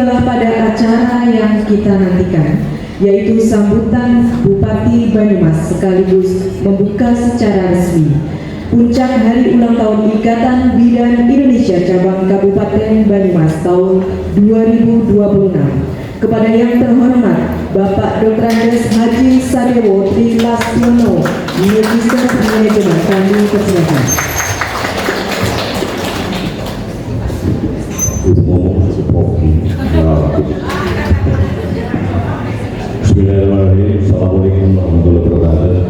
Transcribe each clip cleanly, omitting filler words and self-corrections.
Tibalah pada acara yang kita nantikan, yaitu sambutan Bupati Banyumas sekaligus membuka secara resmi puncak Hari Ulang Tahun Ikatan Bidan Indonesia Cabang Kabupaten Banyumas tahun 2026. Kepada yang terhormat Bapak Dr. Andes Haji Sadewo Trilastiono, Magister Manajemen, kami persilakan. Bismillahirrahmanirrahim. Assalamualaikum warahmatullahi wabarakatuh.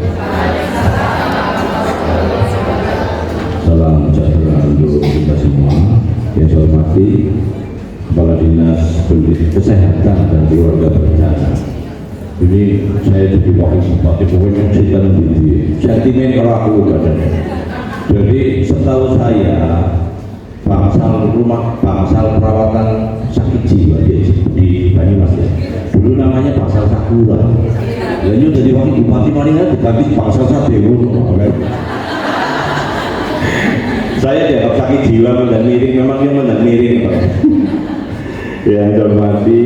Salam sejahtera untuk kita semua. Yang saya hormati Kepala Dinas Pendidikan Kesehatan dan Keluarga Berencana. Ini saya jadi wakil bupati, pokoknya cerita lebih sentimen kalau aku badannya. Jadi setahu saya bangsal perawatan sakit jiwa di Banyumas ya. Dulu namanya bangsal Sakura. Lalu jadi wakil bupati Maringan diganti bangsal Sadewo. Saya dianggap sakit jiwa dan miring, memang yang mana miring Pak. Yang saya hormati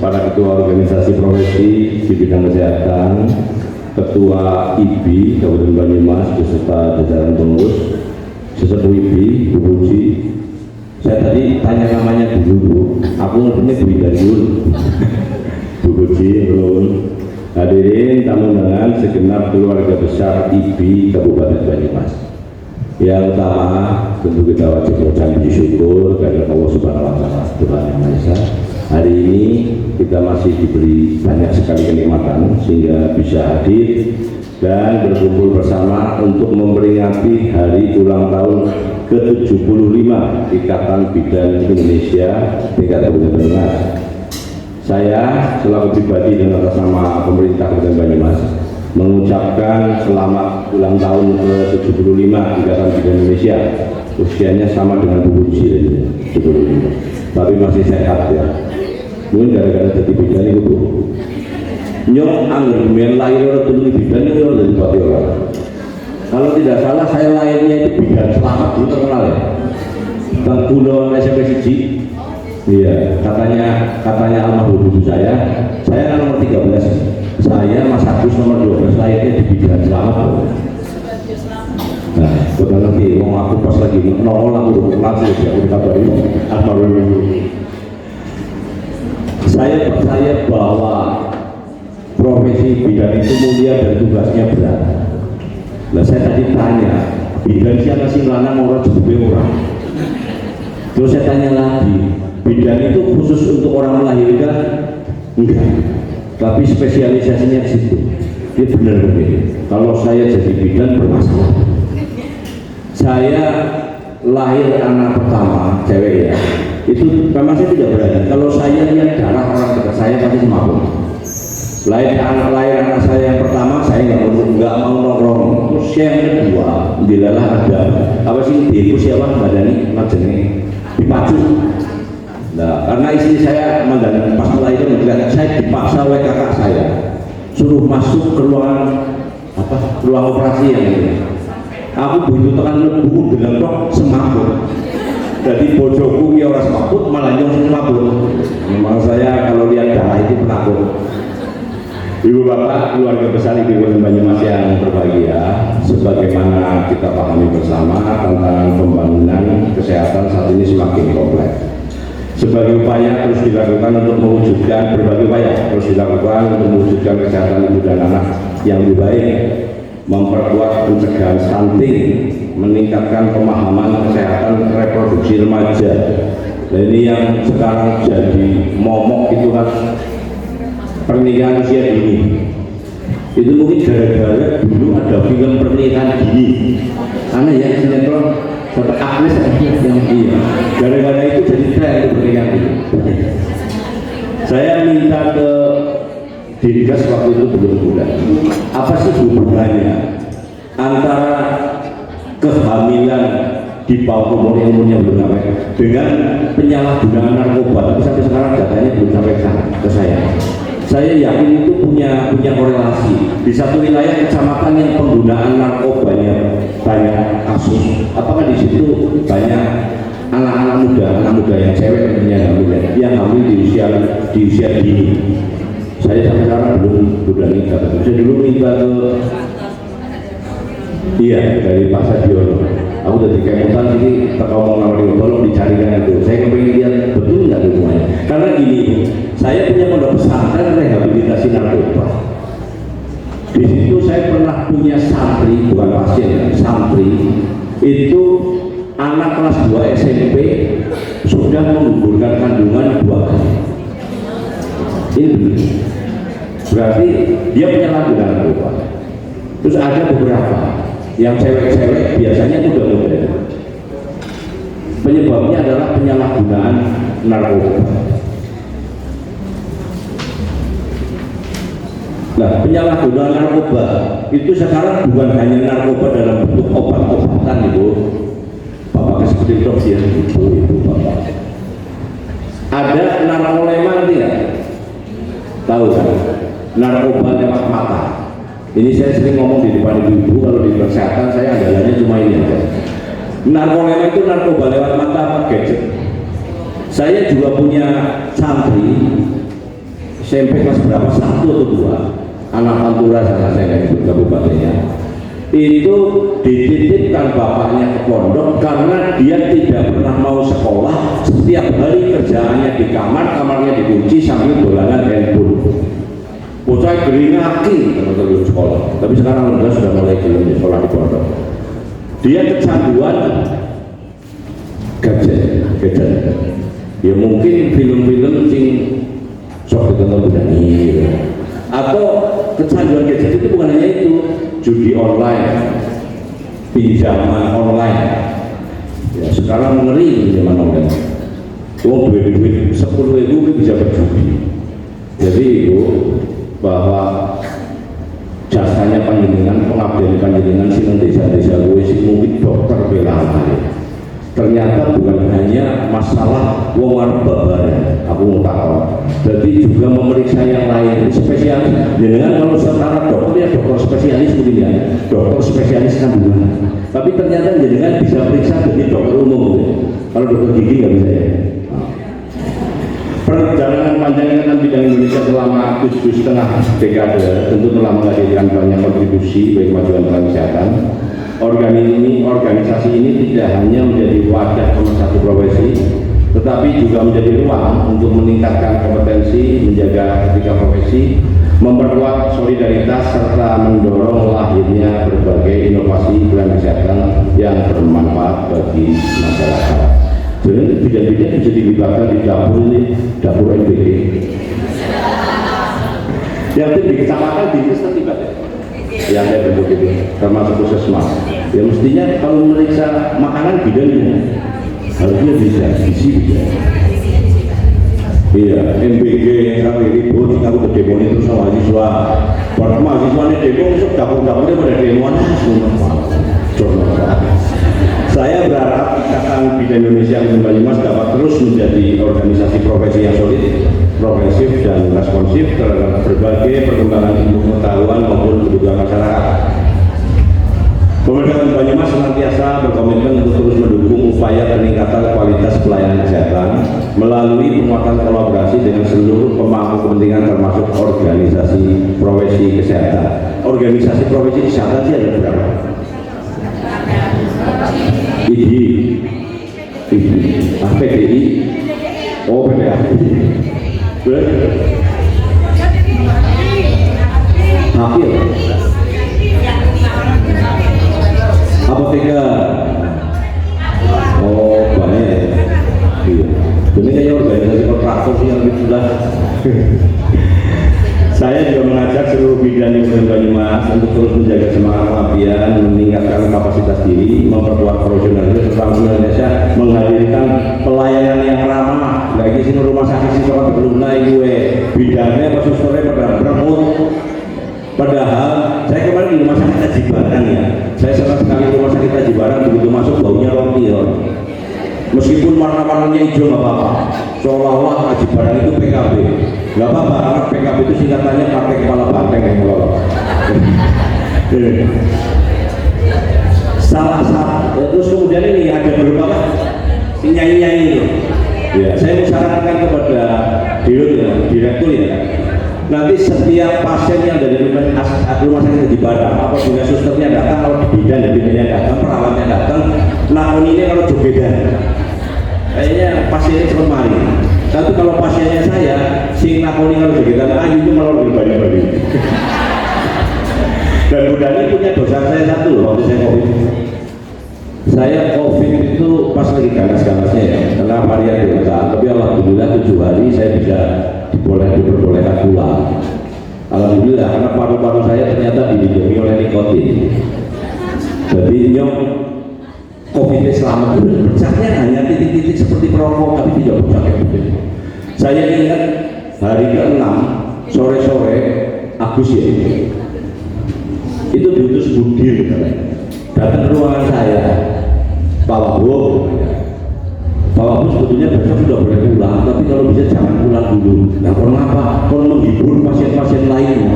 para ketua organisasi profesi di bidang kesehatan, ketua IBI Kabupaten Banyumas beserta jajaran pengurus, sesepuh IBI, Bu Puji. Saya tadi tanya namanya dulu, aku ngertinya Bu Ida dulu. Bu Puji, belum. Hadirin tamu undangan segenap keluarga besar IBI Kabupaten Banyumas. Yang utama tentu kita wajib mengucapkan syukur karena Allah Subhanahu wa Ta'ala Tuhan Yang Maha Esa. Hari ini kita masih diberi banyak sekali kenikmatan sehingga bisa hadir dan berkumpul bersama untuk memperingati hari ulang tahun ke-75 Ikatan Bidan Indonesia tingkat Kabupaten Banyumas. Saya selaku pribadi dan atas nama pemerintah Kabupaten Banyumas mengucapkan selamat ulang tahun ke-75 Ikatan Bidan Indonesia. Usianya sama dengan Bu Puji 75, tapi masih sehat ya. Mungkin gara-gara jadi bidan itu Bu. Nyok anggur men lahir orang dulu bidan itu orang dari bupati orang. Kalau tidak salah saya lahirnya itu bidan selamat dulu terkenal ya. Bang Gunawan SMP Siji. Iya, katanya almarhum ibu saya kan nomor 13. Saya Mas Agus nomor 12 lahirnya di bidan selamat. Nah, sudah nanti mau aku pas lagi nol aku langsung ya aku kabarin almarhum ibu. Saya percaya bahwa profesi bidan itu mulia dan tugasnya berat. Nah, saya tadi tanya, bidan siapa sih lanang orang jebule orang? Terus saya tanya lagi, bidan itu khusus untuk orang melahirkan? Enggak. Tapi spesialisasinya di situ. Dia benar begini. Kalau saya jadi bidan bermasalah. Saya lahir anak pertama cewek ya. Itu memang saya tidak berani. Kalau saya lihat darah orang dekat saya pasti semaput. Lahir anak saya yang pertama saya nggak mau nongkrong. Terus yang kedua, dilalah ada apa sih itu siapa badani majene dipacu. Nah, karena istri saya mandang pas melahirkan melihat saya dipaksa oleh kakak saya suruh masuk ke ruangan ruang operasi yang ini. Aku butuh tekan lebu dengan dok semaput. Jadi bojoku ya orang semaput malah nyong semaput. Memang saya kalau lihat darah itu penakut. Ibu bapak keluarga besar Ibu Banyumas yang berbahagia, sebagaimana kita pahami bersama tantangan pembangunan kesehatan saat ini semakin kompleks. Sebagai upaya terus dilakukan untuk mewujudkan berbagai upaya terus dilakukan untuk mewujudkan kesehatan ibu dan anak yang lebih baik, memperkuat pencegahan stunting, meningkatkan pemahaman kesehatan reproduksi remaja. Dan ini yang sekarang jadi momok itu kan pernikahan usia dini. Itu mungkin gara-gara dulu ada film pernikahan dini. Aneh ya sinetron sampai Agnes yang iya. Gara-gara itu jadi tren pernikahan dini. Saya minta ke Dinkes waktu itu belum bulan. Apa sih hubungannya antara kehamilan di bawah umur yang umurnya belum sampai dengan penyalahgunaan narkoba? Tapi sampai sekarang datanya belum sampai ke saya. Saya yakin itu punya korelasi. Di satu wilayah kecamatan yang penggunaan narkobanya banyak kasus, apakah di situ banyak anak muda yang cewek tentunya yang hamil di usia dini. Saya sampai sekarang belum udah nikah. Saya dulu minta ke dari Pak Sadiono. Aku udah dikemutan ini terkau mau nawarin tolong dicarikan itu. Saya kepengen lihat betul nggak semuanya. Karena gini, saya punya pondok pesantren rehabilitasi narkoba. Di situ saya pernah punya santri, bukan pasien ya, santri itu anak kelas 2 SMP sudah menggugurkan kandungan 2 kali. Ini berarti dia penyalahgunaan narkoba. Terus ada beberapa yang cewek-cewek biasanya muda-muda. Penyebabnya adalah penyalahgunaan narkoba. Nah, penyalahgunaan narkoba itu sekarang bukan hanya narkoba dalam bentuk obat-obatan itu, Bapak seperti dok ya, itu Bapak. Ada narkolema nanti ya, tahu kan? Narkoba lewat mata. Ini saya sering ngomong di depan ibu-ibu, kalau di kesehatan saya andalannya cuma ini aja. Narkolema itu narkoba lewat mata apa gadget. Saya juga punya santri SMP kelas berapa, 1 atau 2, anak Pantura salah saya ikut kabupatennya, itu dititipkan bapaknya ke pondok karena dia tidak pernah mau sekolah. Setiap hari kerjaannya di kamarnya dikunci sambil dolanan handphone. Bocah geringaki terus sekolah, tapi sekarang sudah mulai gelem sekolah di pondok. Dia kecanduan gadget. Ya mungkin film-film sing sok ditonton berani, atau kecanduan gadget itu bukan hanya itu, judi online, pinjaman online. Ya sekarang ngeri pinjaman online. Duit 10.000 bisa berjudi. Jadi itu bahwa jasanya panjenengan, pengabdian panjenengan sing desa-desa gue sih mungkin dokter bela ternyata bukan hanya masalah wong arep babaran, aku mau tahu. Jadi juga memeriksa yang lain, spesialis. Dengan kalau setara dokter ya dokter spesialis mungkin ya, dokter spesialis kandungan. Tapi ternyata jenengan bisa periksa jadi dokter umum. Kalau dokter gigi nggak bisa ya. Perjalanan panjang tentang bidang Indonesia selama 7,5 dekade tentu telah menghadirkan banyak kontribusi bagi kemajuan dalam kesehatan. Organisasi ini tidak hanya menjadi wadah pemersatu profesi, tetapi juga menjadi ruang untuk meningkatkan kompetensi, menjaga etika profesi, memperkuat solidaritas serta mendorong lahirnya berbagai inovasi pelayanan kesehatan yang bermanfaat bagi masyarakat. Jadi bidang-bidang bisa dilibatkan di dapur NBD. Yang di kecamatan dinas terlibat ya. Yang ada bentuk itu, termasuk puskesmas. Ya mestinya kalau meriksa makanan bidangnya harusnya bisa. Iya, MBG yang ribut, aku ke demo itu sama mahasiswa. Para mahasiswa ini demo, masuk dapur-dapurnya pada demoan semua. Saya berharap Ikatan Bidan Indonesia Banyumas dapat terus menjadi organisasi profesi yang solid, progresif dan responsif terhadap berbagai perkembangan ilmu pengetahuan maupun kebutuhan masyarakat. Pemerintah Banyumas senantiasa berkomitmen untuk terus mendukung upaya peningkatan kualitas pelayanan kesehatan melalui penguatan kolaborasi dengan seluruh pemangku kepentingan termasuk organisasi profesi kesehatan. Organisasi profesi kesehatan sih ada berapa? PDI, oh PDA, Hafil, apoteker, oh banyak, iya, ini kayak organisasi kontraktor yang sudah. Saya juga mengajak seluruh bidan yang Banyumas untuk terus menjaga semangat pengabdian, meningkatkan kapasitas diri, memperkuat profesionalitas serta Indonesia menghadirkan pelayanan yang ramah. Lagi sini rumah sakit sih kalau belum naik gue bidannya pas sore pada beremut. Padahal saya kemarin di rumah sakit Haji Barang ya, saya senang sekali rumah sakit Haji Barang, begitu masuk baunya roti ya. Meskipun warna-warnanya hijau nggak apa-apa, seolah-olah Haji Barang itu PKB. Nggak apa-apa, karena PKB itu singkatannya Partai Kepala Banteng yang ngelola. Salah satu, terus kemudian ini ada beberapa nyanyi-nyanyi itu. Ya, saya mau sarankan kepada direktur ya. Nanti setiap pasien yang dari rumah sakit di Padang, apabila susternya datang, kalau di bidan bidannya datang, perawatnya datang, lakon ini kalau jogedan, kayaknya pasiennya cepat mari. Tapi kalau pasiennya saya, sing lakoni kalau jogedan, itu malah lebih banyak. Dan Budani punya dosa saya satu waktu saya COVID. Saya COVID itu pas lagi ganas-ganasnya ya, karena varian Delta. Tapi alhamdulillah 7 hari saya bisa diperbolehkan pulang. Alhamdulillah, karena paru-paru saya ternyata dilindungi oleh nikotin. Jadi nyok COVID selamat pecahnya hanya titik-titik seperti perokok, tapi tidak pecah kayak gitu. Saya ingat hari ke-6 sore-sore Agustus ya, itu diutus Budi datang ke ruangan saya, Pak Wahbu. Pak Wahbu sebetulnya besok sudah boleh pulang, tapi kalau bisa jangan pulang dulu. Nah, kenapa? Kalau menghibur pasien-pasien lain,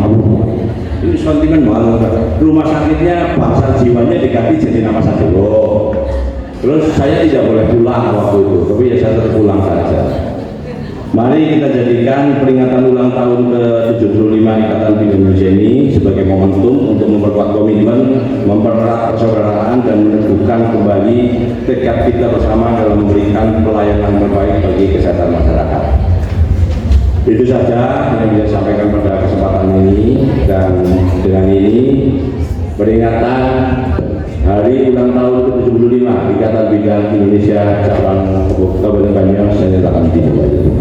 ini sentimen banget. Rumah sakitnya bangsa jiwanya diganti jadi nama sakit. Terus saya tidak boleh pulang waktu itu, tapi ya saya tetap pulang saja. Mari kita jadikan peringatan ulang tahun ke-75 Ikatan Bidan Indonesia ini sebagai momentum untuk memperkuat komitmen, mempererat persaudaraan, dan meneguhkan kembali tekad kita bersama dalam memberikan pelayanan terbaik bagi kesehatan masyarakat. Itu saja yang bisa sampaikan pada kesempatan ini, dan dengan ini peringatan Hari ulang tahun ke-75 Ikatan Bidan Indonesia cabang Kabupaten Banyumas saya nyatakan dimulai.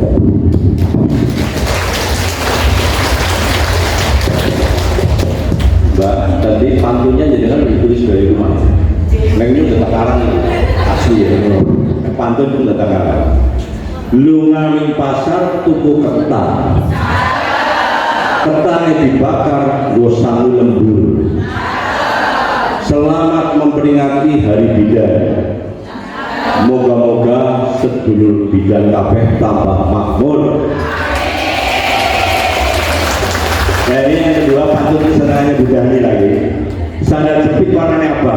Mbak, tadi pantunnya jadi kan ditulis dari rumah. Nengnya udah takaran asli ya. Pantun itu udah takaran. Lu ngawin pasar tuku ketan. Ketannya dibakar, gua sangu lembur. Selamat memperingati Hari Bidan. Moga-moga sedulur bidan kabeh tambah makmur. Nah, ini yang kedua, pantun kesenangannya Budani lagi. Sandal jepit warnanya apa?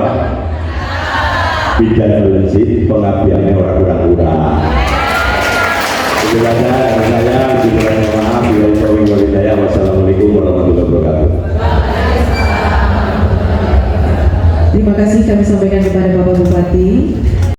Bidan melejit, pengabdiannya orang kurang-kurang. Itu saja dari saya. Wassalamualaikum warahmatullahi wabarakatuh. Terima kasih kami sampaikan kepada Bapak Bupati.